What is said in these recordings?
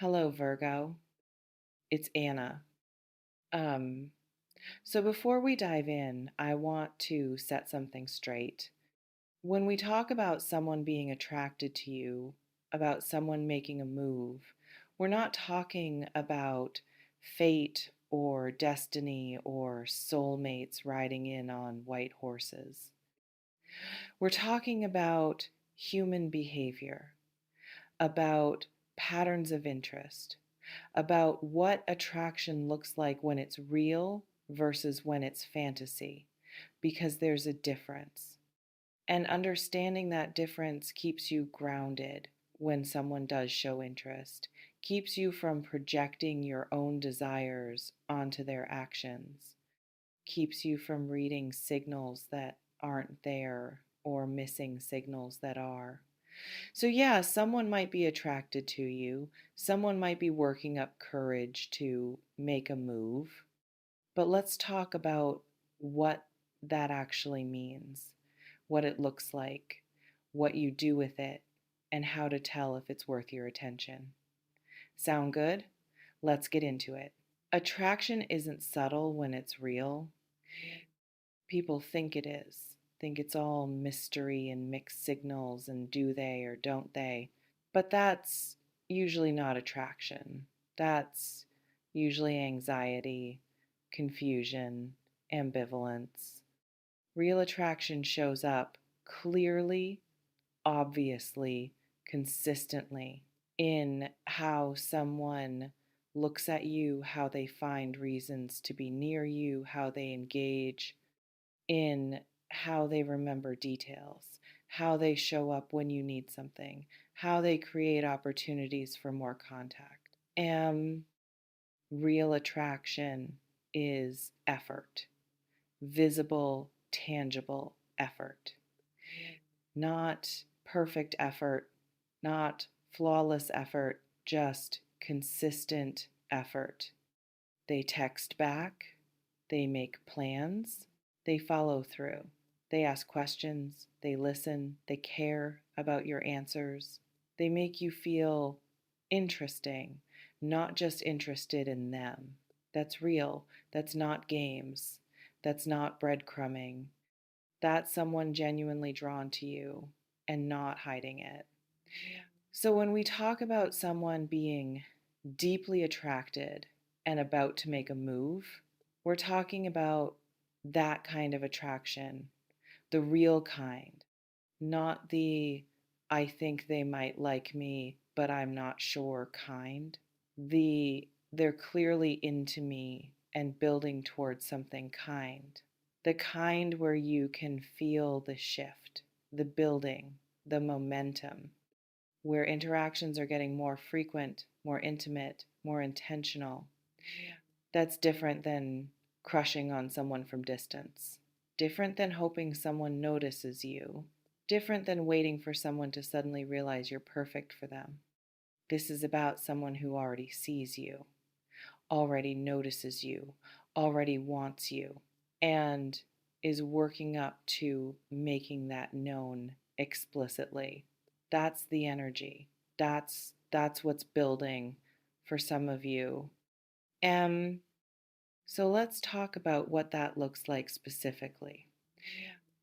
Hello, Virgo. It's Anna. Um, so before we dive in, I want to set something straight. When we talk about someone being attracted to you, about someone making a move, we're not talking about fate or destiny or soulmates riding in on white horses. We're talking about human behavior, about patterns of interest, about what attraction looks like when it's real versus when it's fantasy, because there's a difference. And understanding that difference keeps you grounded when someone does show interest, keeps you from projecting your own desires onto their actions, keeps you from reading signals that aren't there or missing signals that are. So, yeah, someone might be attracted to you. Someone might be working up courage to make a move. But let's talk about what that actually means, what it looks like, what you do with it, and how to tell if it's worth your attention. Sound good? Let's get into it. Attraction isn't subtle when it's real. People think it is, think it's all mystery and mixed signals and do they or don't they. But that's usually not attraction. That's usually anxiety, confusion, ambivalence. Real attraction shows up clearly, obviously, consistently in how someone looks at you, how they find reasons to be near you, how they engage, in how they remember details, how they show up when you need something, how they create opportunities for more contact. And real attraction is effort, visible, tangible effort, not perfect effort, not flawless effort, just consistent effort. They text back, they make plans, they follow through. They ask questions, they listen, they care about your answers. They make you feel interesting, not just interested in them. That's real. That's not games. That's not breadcrumbing. That's someone genuinely drawn to you and not hiding it. So when we talk about someone being deeply attracted and about to make a move, we're talking about that kind of attraction, the real kind, not the I think they might like me, but I'm not sure kind. They're clearly into me and building towards something kind. The kind where you can feel the shift, the building, the momentum, where interactions are getting more frequent, more intimate, more intentional. That's different than crushing on someone from distance, different than hoping someone notices you, different than waiting for someone to suddenly realize you're perfect for them. This is about someone who already sees you, already notices you, already wants you, and is working up to making that known explicitly. That's the energy. That's what's building for some of you. And so let's talk about what that looks like specifically.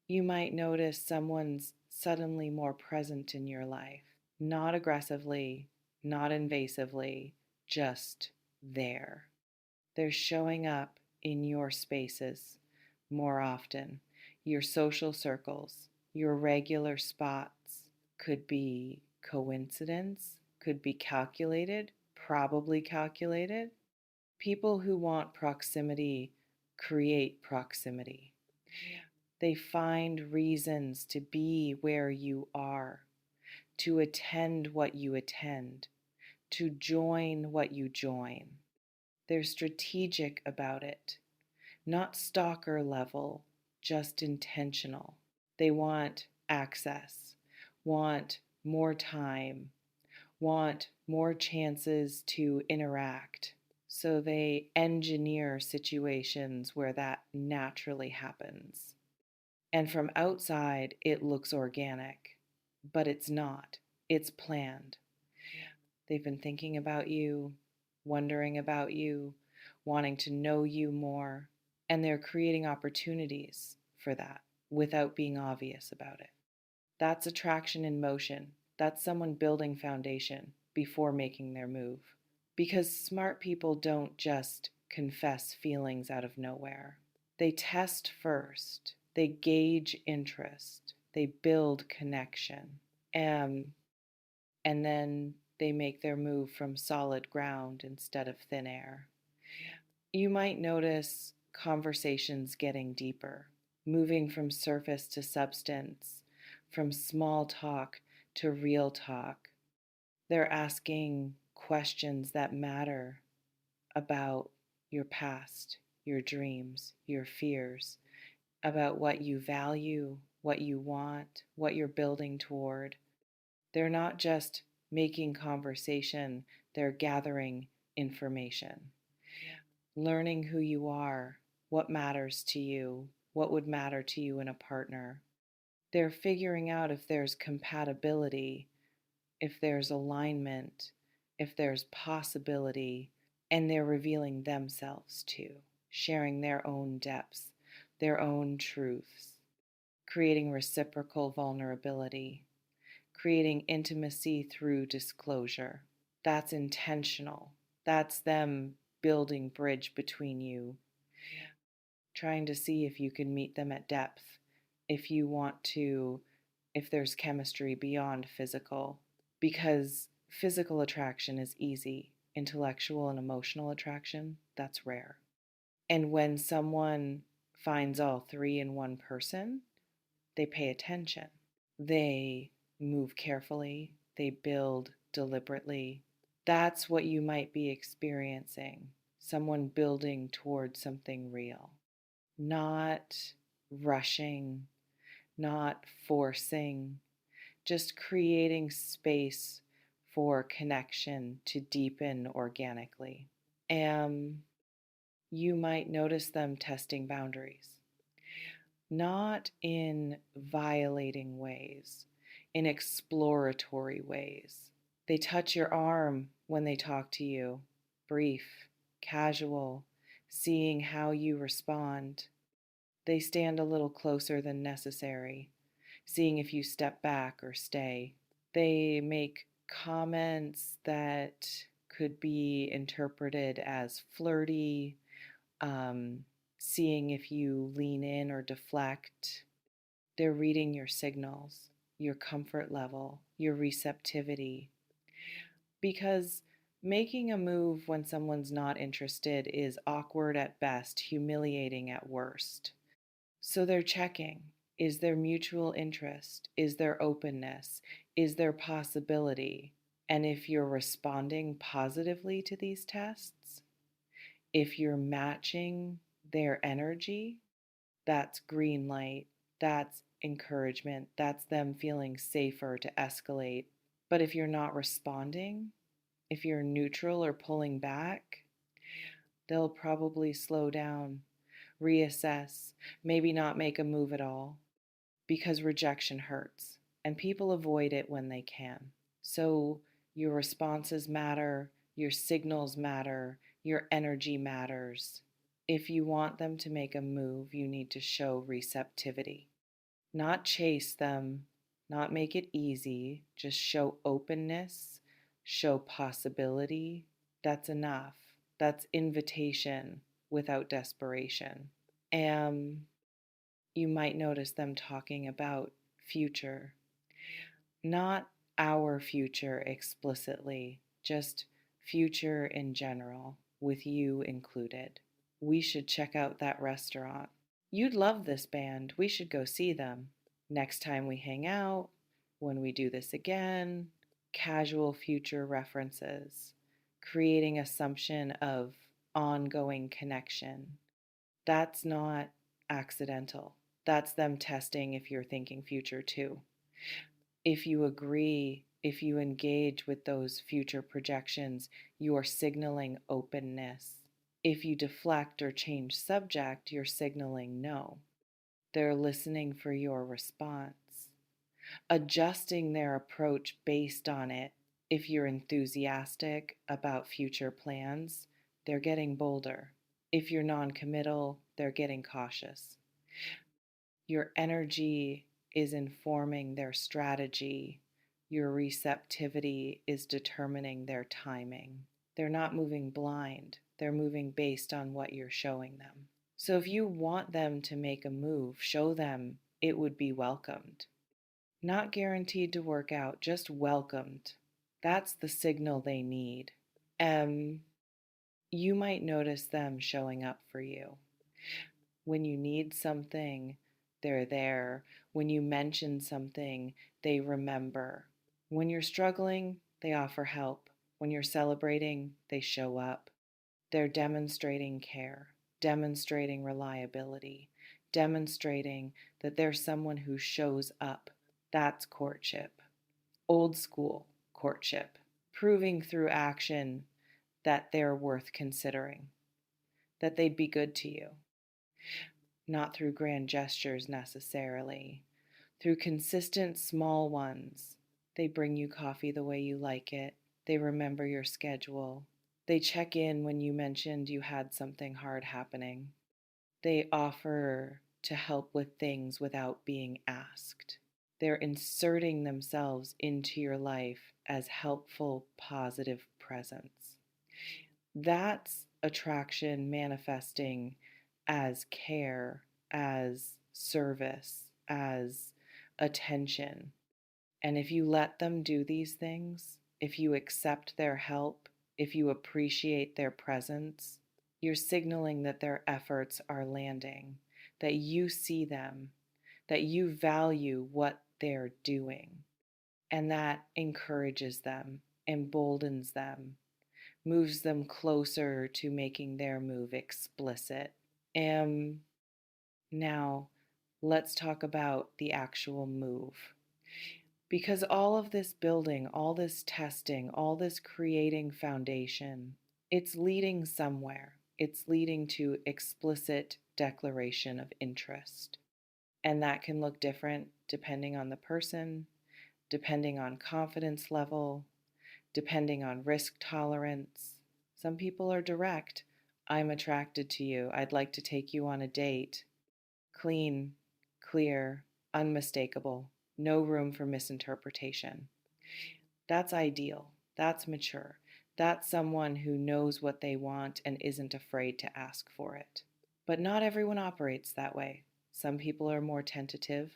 You might notice someone's suddenly more present in your life, not aggressively, not invasively, just there. They're showing up in your spaces more often, your social circles, your regular spots. Could be coincidence, could be calculated, probably calculated. People who want proximity create proximity. They find reasons to be where you are, to attend what you attend, to join what you join. They're strategic about it, not stalker level, just intentional. They want access, want more time, want more chances to interact. So they engineer situations where that naturally happens. And from outside, it looks organic, but it's not. It's planned. They've been thinking about you, wondering about you, wanting to know you more, and they're creating opportunities for that without being obvious about it. That's attraction in motion. That's someone building foundation before making their move. Because smart people don't just confess feelings out of nowhere. They test first, they gauge interest, they build connection, and, and then they make their move from solid ground instead of thin air. You might notice conversations getting deeper, moving from surface to substance, from small talk to real talk. They're asking questions that matter about your past, your dreams, your fears, about what you value, what you want, what you're building toward. They're not just making conversation, they're gathering information, learning who you are, what matters to you, what would matter to you in a partner. They're figuring out if there's compatibility, if there's alignment, if there's possibility, and they're revealing themselves too, sharing their own depths, their own truths, creating reciprocal vulnerability, creating intimacy through disclosure. That's intentional. That's them building bridge between you, trying to see if you can meet them at depth, if you want to, if there's chemistry beyond physical, because physical attraction is easy. Intellectual and emotional attraction, that's rare. And when someone finds all three in one person, they pay attention. They move carefully, they build deliberately. That's what you might be experiencing, someone building towards something real, not rushing, not forcing, just creating space for connection to deepen organically. And you might notice them testing boundaries, not in violating ways, in exploratory ways. They touch your arm when they talk to you, brief, casual, seeing how you respond. They stand a little closer than necessary, seeing if you step back or stay. They make comments that could be interpreted as flirty, um, seeing if you lean in or deflect. They're reading your signals, your comfort level, your receptivity. Because making a move when someone's not interested is awkward at best, humiliating at worst. So they're checking. Is there mutual interest? Is there openness? Is there possibility? And if you're responding positively to these tests, if you're matching their energy, that's green light. That's encouragement. That's them feeling safer to escalate. But if you're not responding, if you're neutral or pulling back, they'll probably slow down, reassess, maybe not make a move at all, because rejection hurts and people avoid it when they can. So your responses matter, your signals matter, your energy matters. If you want them to make a move, you need to show receptivity. Not chase them, not make it easy, just show openness, show possibility. That's enough. That's invitation without desperation. And you might notice them talking about future, not our future explicitly, just future in general, with you included. We should check out that restaurant. You'd love this band. We should go see them. Next time we hang out, when we do this again, casual future references, creating assumption of ongoing connection. That's not accidental. That's them testing if you're thinking future too. If you agree, if you engage with those future projections, you're signaling openness. If you deflect or change subject, you're signaling no. They're listening for your response, adjusting their approach based on it. If you're enthusiastic about future plans, they're getting bolder. If you're non-committal, they're getting cautious. Your energy is informing their strategy. Your receptivity is determining their timing. They're not moving blind, they're moving based on what you're showing them. So if you want them to make a move, show them it would be welcomed. Not guaranteed to work out, just welcomed. That's the signal they need. Um, you might notice them showing up for you. When you need something, they're there. When you mention something, they remember. When you're struggling, they offer help. When you're celebrating, they show up. They're demonstrating care, demonstrating reliability, demonstrating that they're someone who shows up. That's courtship. Old school courtship. Proving through action that they're worth considering, that they'd be good to you. Not through grand gestures necessarily, through consistent small ones. They bring you coffee the way you like it. They remember your schedule. They check in when you mentioned you had something hard happening. They offer to help with things without being asked. They're inserting themselves into your life as helpful, positive presence. That's attraction manifesting as care, as service, as attention. And if you let them do these things, if you accept their help, if you appreciate their presence, you're signaling that their efforts are landing, that you see them, that you value what they're doing, and that encourages them, emboldens them, moves them closer to making their move explicit. And now let's talk about the actual move. Because all of this building, all this testing, all this creating foundation, it's leading somewhere. It's leading to explicit declaration of interest. And that can look different depending on the person, depending on confidence level, depending on risk tolerance. Some people are direct. I'm attracted to you. I'd like to take you on a date. Clean, clear, unmistakable. No room for misinterpretation. That's ideal. That's mature. That's someone who knows what they want and isn't afraid to ask for it. But not everyone operates that way. Some people are more tentative.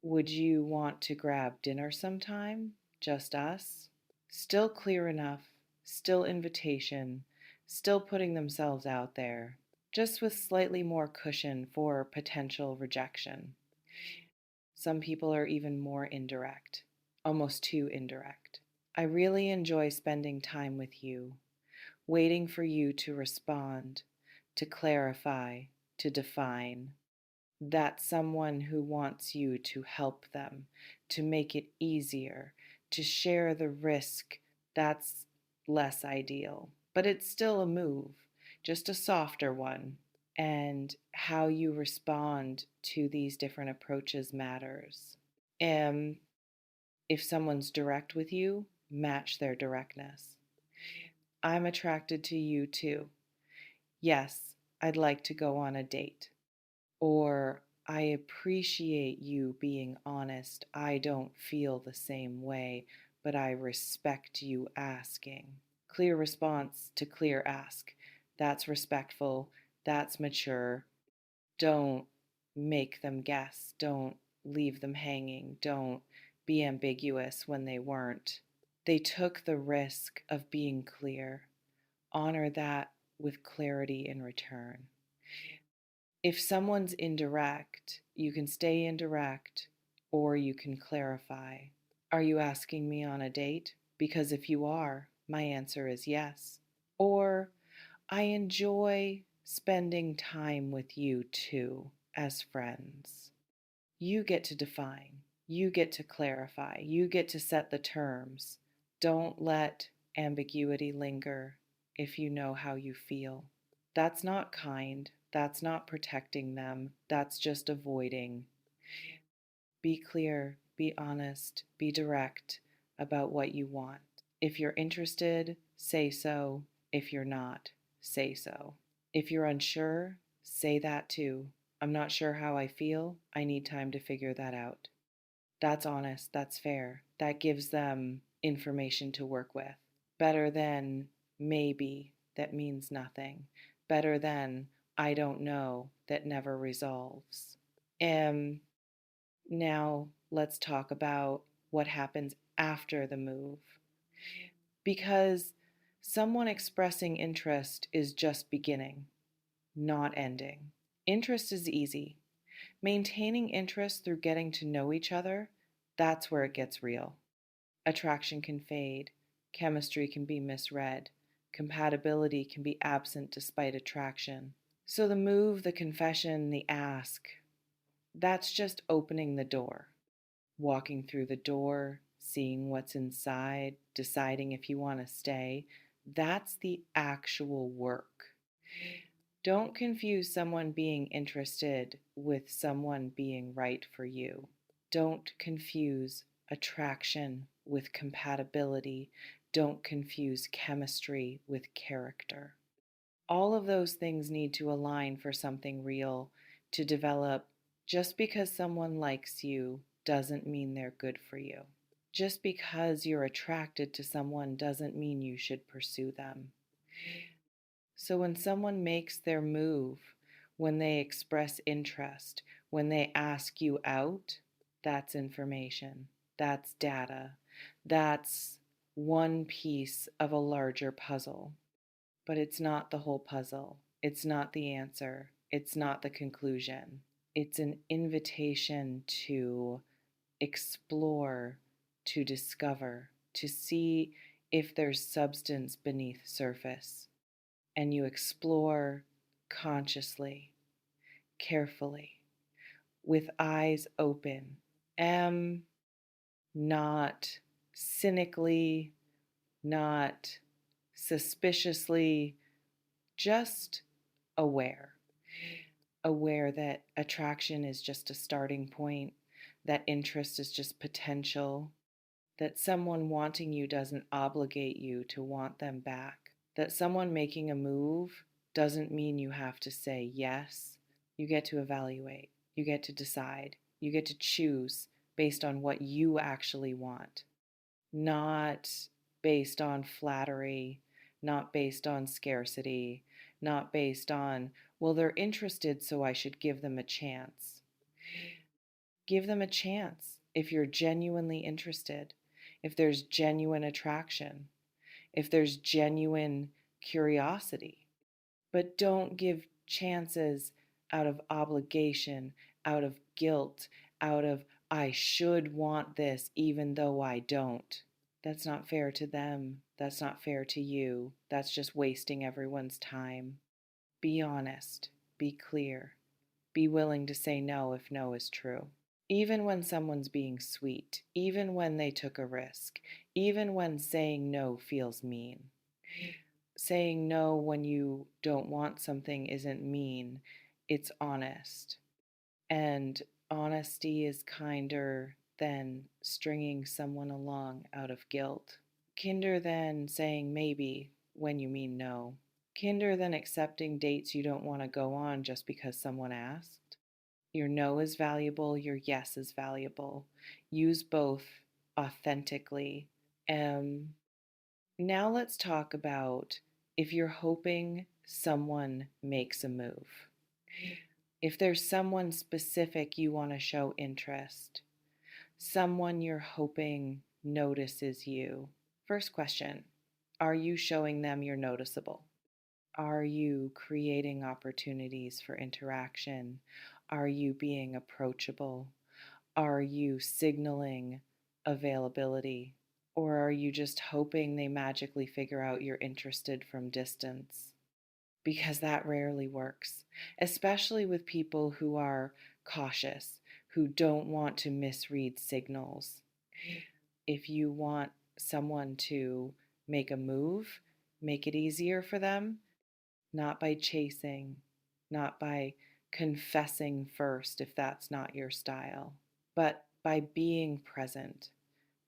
Would you want to grab dinner sometime? Just us? Still clear enough, still invitation, still putting themselves out there, just with slightly more cushion for potential rejection. Some people are even more indirect, almost too indirect. I really enjoy spending time with you, waiting for you to respond, to clarify, to define. That's someone who wants you to help them, to make it easier, to share the risk. That's less ideal, but it's still a move, just a softer one. And how you respond to these different approaches matters. And if someone's direct with you, match their directness. I'm attracted to you too. Yes, I'd like to go on a date. Or I appreciate you being honest. I don't feel the same way, but I respect you asking. Clear response to clear ask. That's respectful. That's mature. Don't make them guess. Don't leave them hanging. Don't be ambiguous when they weren't. They took the risk of being clear. Honor that with clarity in return. If someone's indirect, you can stay indirect or you can clarify. Are you asking me on a date? Because if you are, my answer is yes. Or I enjoy spending time with you too as friends. You get to define, you get to clarify, you get to set the terms. Don't let ambiguity linger if you know how you feel. That's not kind. That's not protecting them. That's just avoiding. Be clear, be honest, be direct about what you want. If you're interested, say so. If you're not, say so. If you're unsure, say that too. I'm not sure how I feel. I need time to figure that out. That's honest. That's fair. That gives them information to work with. Better than maybe, that means nothing. Better than I don't know, that never resolves. Um, Now let's talk about what happens after the move. Because someone expressing interest is just beginning, not ending. Interest is easy. Maintaining interest through getting to know each other, that's where it gets real. Attraction can fade, chemistry can be misread, compatibility can be absent despite attraction. So the move, the confession, the ask, that's just opening the door. Walking through the door, seeing what's inside, deciding if you want to stay, that's the actual work. Don't confuse someone being interested with someone being right for you. Don't confuse attraction with compatibility. Don't confuse chemistry with character. All of those things need to align for something real to develop. Just because someone likes you doesn't mean they're good for you. Just because you're attracted to someone doesn't mean you should pursue them. So when someone makes their move, when they express interest, when they ask you out, that's information, that's data, that's one piece of a larger puzzle. But it's not the whole puzzle. It's not the answer. It's not the conclusion. It's an invitation to explore, to discover, to see if there's substance beneath surface. And you explore consciously, carefully, with eyes open, not cynically, not suspiciously, just aware. Aware that attraction is just a starting point, that interest is just potential, that someone wanting you doesn't obligate you to want them back, that someone making a move doesn't mean you have to say yes. You get to evaluate, you get to decide, you get to choose based on what you actually want, not based on flattery, not based on scarcity, not based on, well, they're interested, so I should give them a chance. Give them a chance if you're genuinely interested, if there's genuine attraction, if there's genuine curiosity. But don't give chances out of obligation, out of guilt, out of, I should want this even though I don't. That's not fair to them. That's not fair to you. That's just wasting everyone's time. Be honest. Be clear. Be willing to say no if no is true. Even when someone's being sweet, even when they took a risk, even when saying no feels mean. Saying no when you don't want something isn't mean, it's honest. And honesty is kinder than stringing someone along out of guilt. Kinder than saying maybe when you mean no. Kinder than accepting dates you don't want to go on just because someone asked. Your no is valuable, your yes is valuable. Use both authentically. Now let's talk about if you're hoping someone makes a move. If there's someone specific you want to show interest, someone you're hoping notices you. First question, are you showing them you're noticeable? Are you creating opportunities for interaction? Are you being approachable? Are you signaling availability? Or are you just hoping they magically figure out you're interested from distance? Because that rarely works, especially with people who are cautious, who don't want to misread signals. If you want someone to make a move, make it easier for them, not by chasing, not by confessing first if that's not your style, but by being present,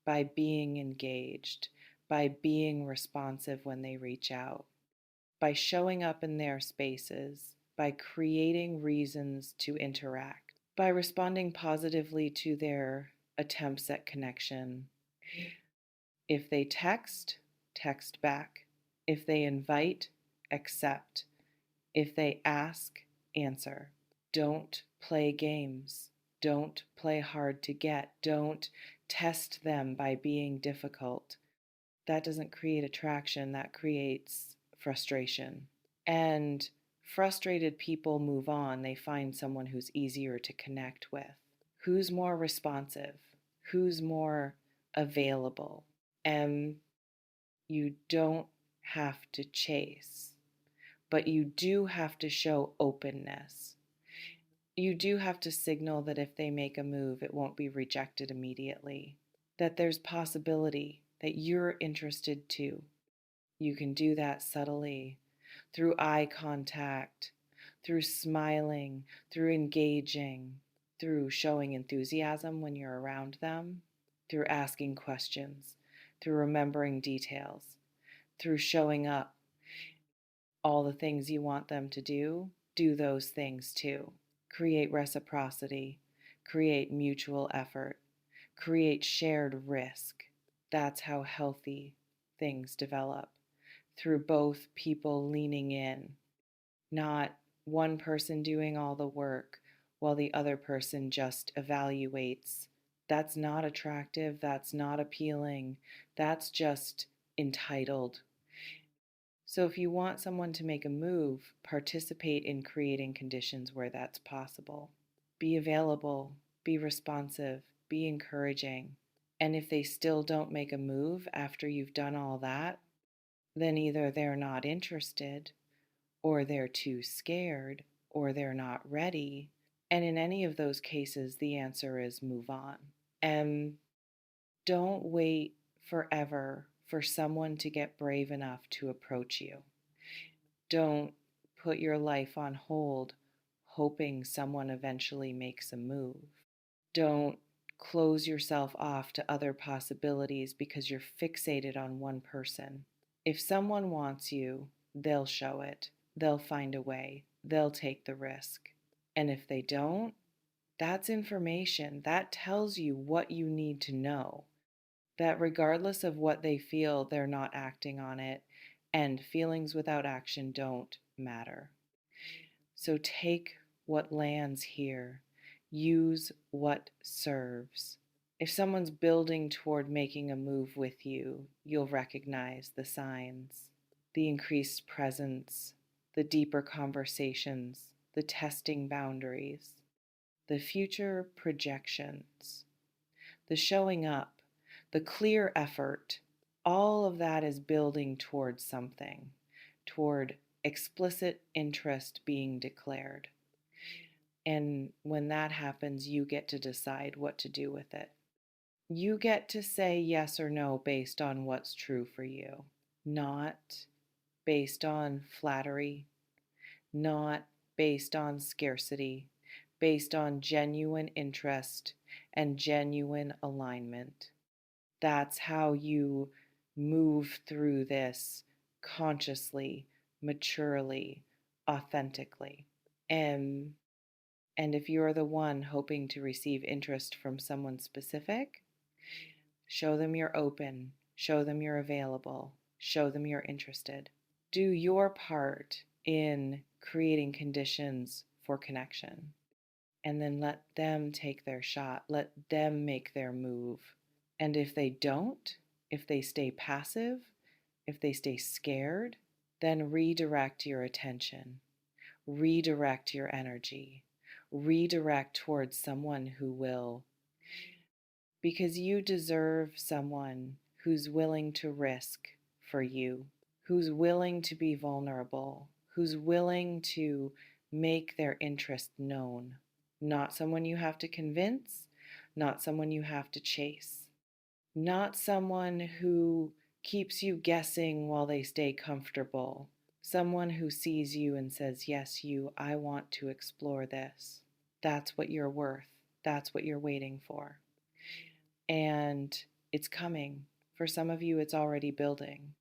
by being engaged, by being responsive when they reach out, by showing up in their spaces, by creating reasons to interact, by responding positively to their attempts at connection. If they text, text back. If they invite, accept. If they ask, answer. Don't play games. Don't play hard to get. Don't test them by being difficult. That doesn't create attraction, that creates frustration. And frustrated people move on. They find someone who's easier to connect with, who's more responsive, who's more available. And you don't have to chase, but you do have to show openness. You do have to signal that if they make a move, it won't be rejected immediately, that there's possibility, that you're interested too. You can do that subtly through eye contact, through smiling, through engaging, through showing enthusiasm when you're around them, through asking questions, through remembering details, through showing up. All the things you want them to do those things too. Create reciprocity, create mutual effort, create shared risk. That's how healthy things develop, through both people leaning in, not one person doing all the work while the other person just evaluates. That's not attractive, that's not appealing, that's just entitled. So if you want someone to make a move, participate in creating conditions where that's possible. Be available, be responsive, be encouraging. And if they still don't make a move after you've done all that, then either they're not interested, or they're too scared, or they're not ready. And in any of those cases, the answer is move on. And don't wait forever for someone to get brave enough to approach you. Don't put your life on hold hoping someone eventually makes a move. Don't close yourself off to other possibilities because you're fixated on one person. If someone wants you, they'll show it. They'll find a way. They'll take the risk. And if they don't, that's information. That tells you what you need to know. That regardless of what they feel, they're not acting on it, and feelings without action don't matter. So take what lands here, use what serves. If someone's building toward making a move with you, you'll recognize the signs, the increased presence, the deeper conversations, the testing boundaries, the future projections, the showing up, the clear effort. All of that is building toward something, toward explicit interest being declared. And when that happens, you get to decide what to do with it. You get to say yes or no based on what's true for you, not based on flattery, not based on scarcity, based on genuine interest and genuine alignment. That's how you move through this consciously, maturely, authentically. And if you're the one hoping to receive interest from someone specific, show them you're open, show them you're available, show them you're interested. Do your part in creating conditions for connection. And then let them take their shot, let them make their move. And if they don't, if they stay passive, if they stay scared, then redirect your attention, redirect your energy, redirect towards someone who will. Because you deserve someone who's willing to risk for you, who's willing to be vulnerable, who's willing to make their interest known. Not someone you have to convince, not someone you have to chase. Not someone who keeps you guessing while they stay comfortable. Someone who sees you and says, yes, I want to explore this. That's what you're worth. That's what you're waiting for. And it's coming. For some of you, it's already building.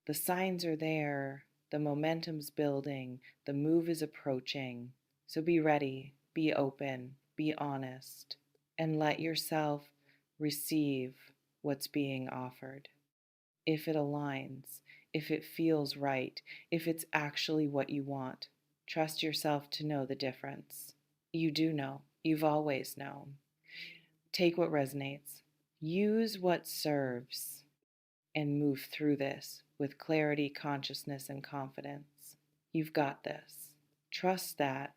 The signs are there, the momentum's building, the move is approaching. So be ready, be open, be honest, and let yourself receive what's being offered. If it aligns, if it feels right, if it's actually what you want, trust yourself to know the difference. You do know, you've always known. Take what resonates, use what serves, and move through this with clarity, consciousness, and confidence. You've got this. Trust that